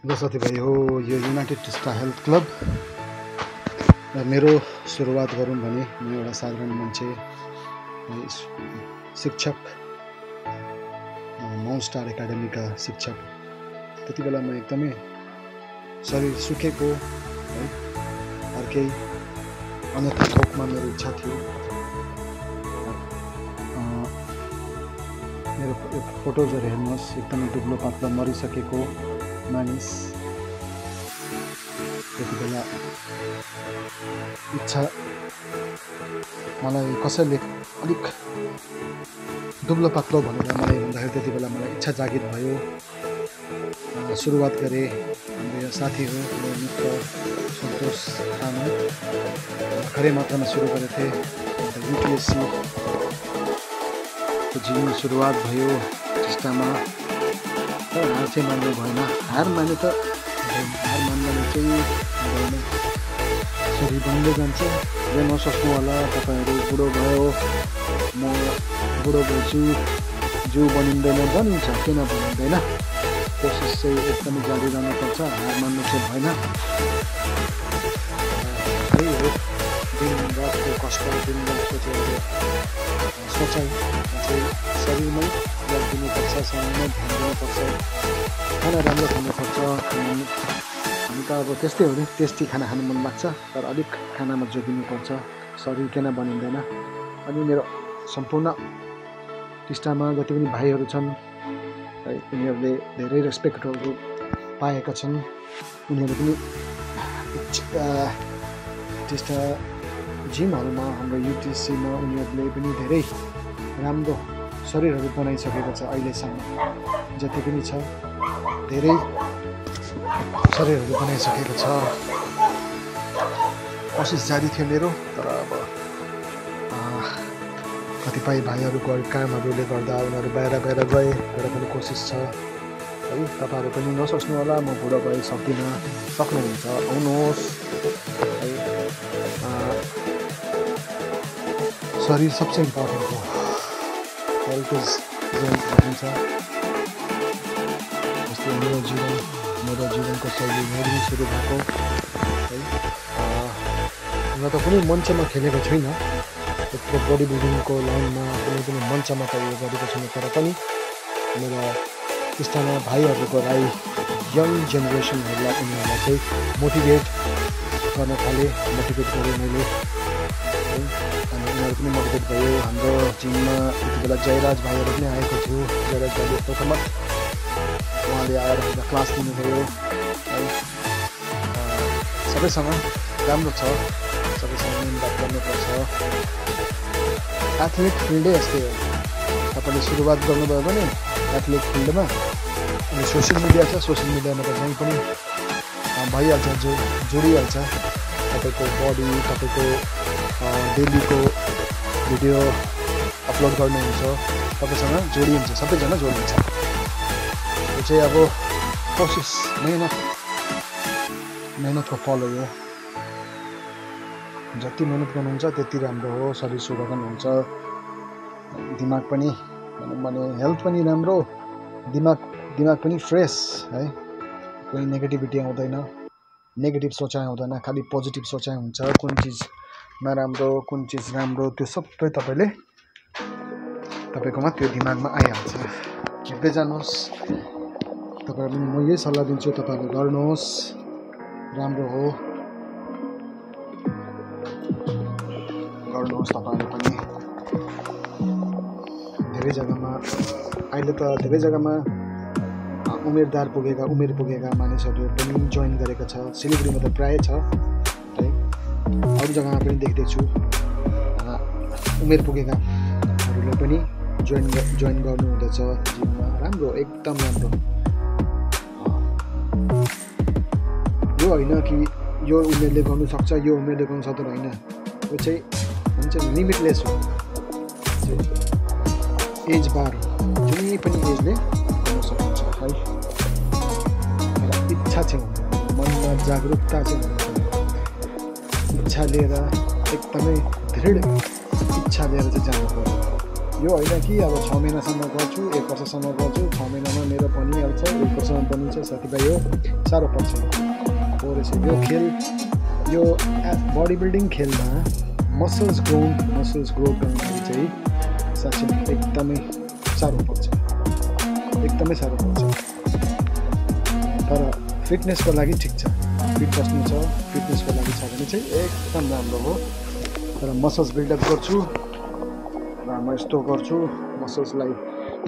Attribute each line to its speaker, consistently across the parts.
Speaker 1: Hello साथीभाइ हो, यो युनाइटेड टिस्टा हेल्थ क्लब र मेरो सुरुवात गरौँ भने म एउटा साधारण मान्छे, शिक्षक, माउ स्टार एकाडेमीका शिक्षक। त्यति बेला म एकदमै शरीर सुकेको है, अर्कै अन्यथा थोकमा मेरो इच्छा थियो। मेरो फोटोजहरू हेर्नुहोस्, एकदमै दुब्लो पातलो मरिसकेको मानिस। त्यति बेला इच्छा, मलाई कसैले अलिक दुब्लो पातलो भनेर मलाई भन्दाखेरि त्यति बेला मलाई इच्छा जागृत भयो। सुरुवात गरेँ। हाम्रो यो साथी हो, मेरो मित्र सन्तोष तामाङ, भर्खरै मात्रामा सुरु गरेको थिएँ। युपिएससी को जीवन सुरुवात भयो टिस्टामा। तर हार चाहिँ मान्नु भएन। हार मान्नु त हार मान्नु चाहिँ हुँदैन। शरीर बन्दै जान्छ। जे नसक्नु होला, तपाईँहरू बुढो भयो, म बुढो भएछु, जिउ बनिँदैन, बनिन्छ, किन बनिँदैन। कोसिस चाहिँ एकदमै जारी रहनुपर्छ, हार मान्नु चाहिँ भएन। त्यही हो, दिन रातको कष्ट, दिन रातको चाहिँ सोचाइ चाहिँ शरीरमै याद दिनुपर्छ, समयमै ध्यान दिनुपर्छ, खाना राम्रो खानुपर्छ। हामी त अब त्यस्तै हो नि, टेस्टी खाना खानु मन लाग्छ, तर अलिक खानामा जोगिनुपर्छ, शरीर किन बनिँदैन। अनि मेरो सम्पूर्ण टिस्टामा जति पनि भाइहरू छन् है, उनीहरूले धेरै रेस्पेक्टहरू पाएका छन्। उनीहरू पनि टिस्टा जिमहरूमा, हाम्रो युटिसीमा उनीहरूले पनि धेरै राम्रो शरीरहरू बनाइसकेको छ। अहिलेसम्म जति पनि छ, धेरै शरीरहरू बनाइसकेको छ। कोसिस जारी थियो मेरो, तर अब कतिपय भाइहरूको कामहरूले गर्दा उनीहरू बाहिर गए। तर पनि कोसिस छ है। तपाईँहरू पनि नसोच्नु होला म बुढो भइ सक्दिनँ, सक्नुहुन्छ, आउनुहोस् है। शरीर सबसे इम्पोर्टेन्ट हो, हेल्थ इज इम्पोर्टेन्ट छ। जस्तै मेरो जीवनको शैली मेरै सुरु भएको है। म त कुनै मञ्चमा खेलेको छुइनँ, त्यत्रो बडी बिल्डिङको लाइनमा कुनै पनि मञ्चमा त उयो गरेको छैन। तर पनि मेरो टिस्टामा भाइहरूको राई यङ जेनेरेसनहरूलाई, उनीहरूलाई चाहिँ मोटिभेट गर्न थालेँ, मोटिभेट गरेँ मैले है। अनि उनीहरू पनि मोटिभेट भयो। हाम्रो जिममा त्यति बेला जयराज भाइहरू पनि आएको थियो। जयराज भाइले प्रथमत उहाँले आएर हामीलाई क्लास दिनुभयो है। सबैसँग राम्रो छ, सबैसँग मिहिनेत गर्नुपर्छ। एथलेट फिल्डै यस्तै हो। तपाईँले सुरुवात गर्नुभयो भने एथलेट फिल्डमा, अनि सोसियल मिडिया छ, सोसियल मिडियामा त जहीँ पनि भइहाल्छ, जोडिहाल्छ। तपाईँको बडी, तपाईँको डेलीको भिडियो अपलोड गर्नुहुन्छ, तपाईँसँग जोडिन्छ, सबैजना जोडिन्छ। यो चाहिँ अब कोसिस, मेहनतको फल हो यो। जति मेहनत गर्नुहुन्छ त्यति राम्रो हो, शरीर सुरक्षित हुन्छ, दिमाग पनि भनौँ भने हेल्थ पनि राम्रो, दिमाग पनि फ्रेस है। कुनै नेगेटिभिटी आउँदैन, नेगेटिभ सोचाइ आउँदैन, खालि पोजिटिभ सोचाइ हुन्छ। कुन चिज नराम्रो, कुन चिज राम्रो, त्यो सबै तपाईँकोमा त्यो दिमागमा आइहाल्छ। हेर्दै जानुहोस्। तपाईँहरू पनि म यही सल्लाह दिन्छु, तपाईँहरूले गर्नुहोस्, राम्रो हो, गर्नुहोस् तपाईँहरू पनि। धेरै जग्गामा अहिले त धेरै जग्गामा उमेर पुगेका मानिसहरू पनि जोइन गरेको छ। सिलगढीमा त प्रायः छ है, अरू जग्गामा पनि देख्दैछु। उमेर पुगेकाहरूले पनि जोइन गर्नुहुँदैछ जिममा। राम्रो, एकदम राम्रो। यो होइन कि यो उमेरले गर्नु सक्छ, यो उमेरले गर्नु सक्दैन, होइन। यो चाहिँ भन्छ लिमिटलेस हो, एज बार हो, जुनै पनि एजले गर्न सक्नुहुन्छ है। र इच्छा चाहिँ हुनु, मनमा जागरुकता चाहिँ हुनु, इच्छा लिएर, एकदमै दृढ इच्छा लिएर चाहिँ जानु पर्यो। यो होइन कि अब 6 महिनासम्म गर्छु 1 वर्षसम्म गर्छु 6 महिनामा मेरो बनिहाल्छ 1 वर्षमा बनिन्छ साथीभाइ हो साह्रो पर्छ हो रहेछ यो खेल यो बडी बिल्डिङ खेलमा मसल्स ग्रो गर्नलाई चाहिँ साँच्चै एकदमै साह्रो पर्छ तर फिटनेसको लागि ठिक छ फिट बस्नु छ फिटनेसको लागि छ भने चाहिँ एकदम राम्रो हो तर मसल्स बिल्डअप गर्छु र म यस्तो गर्छु मसल्सलाई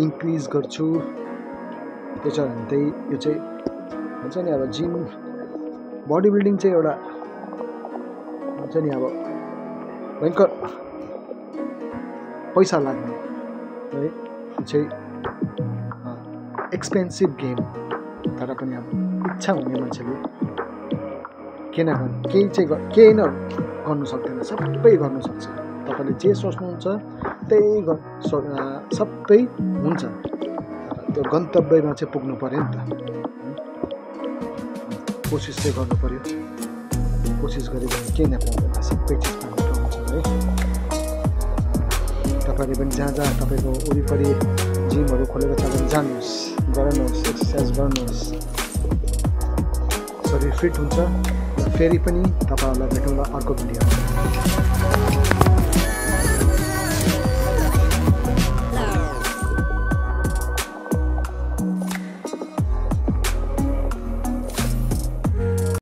Speaker 1: इन्क्रिज गर्छु त्यो छ भने त्यही यो चाहिँ हुन्छ नि अब जिम बडी बिल्डिङ चाहिँ एउटा हुन्छ नि अब भयङ्कर पैसा लाग्ने है यो चाहिँ एक्सपेन्सिभ गेम तर पनि अब इच्छा हुने मान्छेले केही न गर्नु सक्दैन सबै गर्नु सक्छ तपाईँले जे सोच्नुहुन्छ त्यही सबै हुन्छ त्यो गन्तव्यमा चाहिँ पुग्नु पर्यो नि त कोसिस चाहिँ गर्नु पर्यो कोसिस गऱ्यो भने केही नपाउँदैन सबै चिज पाउनु पाउँछ है तपाईँले पनि जहाँ तपाईँको वरिपरि जिमहरू खोलेको छ भने जानुहोस् गर्नुहोस् एक्सर्साइज गर्नुहोस् शरीर फिट हुन्छ फेरि पनि तपाईँहरूलाई भेटौँला अर्को भिडियो